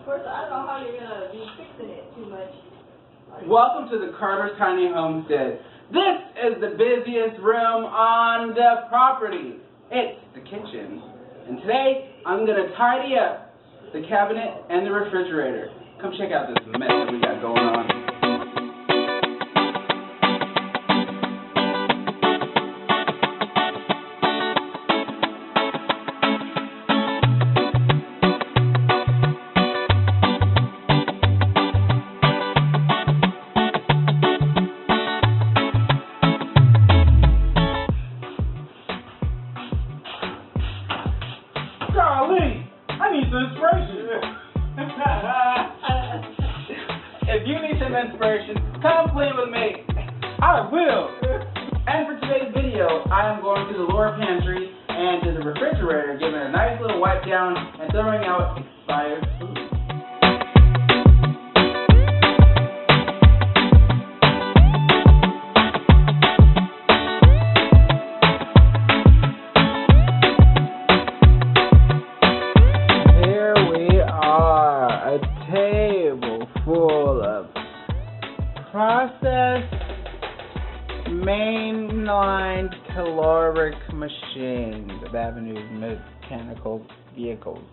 course, I don't know how you're gonna be fixing it too much. Welcome to the Carter's Tiny Homestead. This is the busiest room on the property. It's the kitchen. And today, I'm going to tidy up the cabinet and the refrigerator. Come check out this mess that we got going on. Golly, I need some inspiration. If you need some inspiration, come play with me. I will. And for today's video, I am going to the lower pantry and to the refrigerator, giving it a nice little wipe down and throwing out expired food. Full of processed mainline caloric machines of Avenue's mechanical vehicles.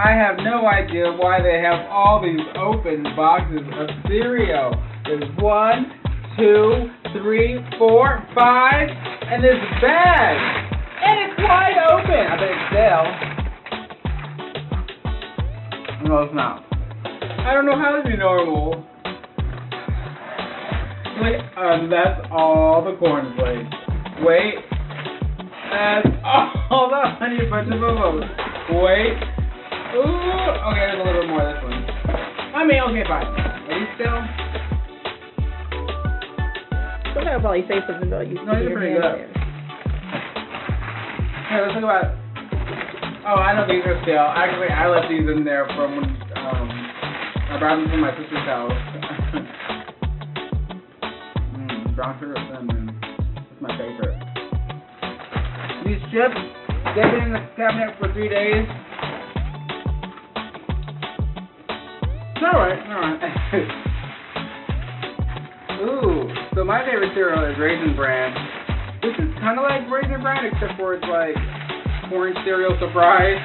I have no idea why they have all these open boxes of cereal. There's 1, 2, 3, 4, 5, and this bag. And it's wide open. I bet it's stale. No, it's not. I don't know how to be normal. Wait, that's all the cornflakes. Wait. That's all the honey bunch of bubbles. Wait. Ooh, okay, there's a little bit more of this one. I mean, okay, fine. Are you still? Sometimes while you say something, though, you no, you're pretty good. Hey, let's talk about. Oh, I know these are stale. Actually, I left these in there from when I brought them from my sister's house. Brown sugar cinnamon. That's my favorite. These chips, they've been in the cabinet for 3 days. Alright. Ooh, so my favorite cereal is Raisin Bran. This is kind of like Raisin Bran, except for it's like corn cereal surprise.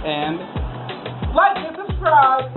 and like and subscribe.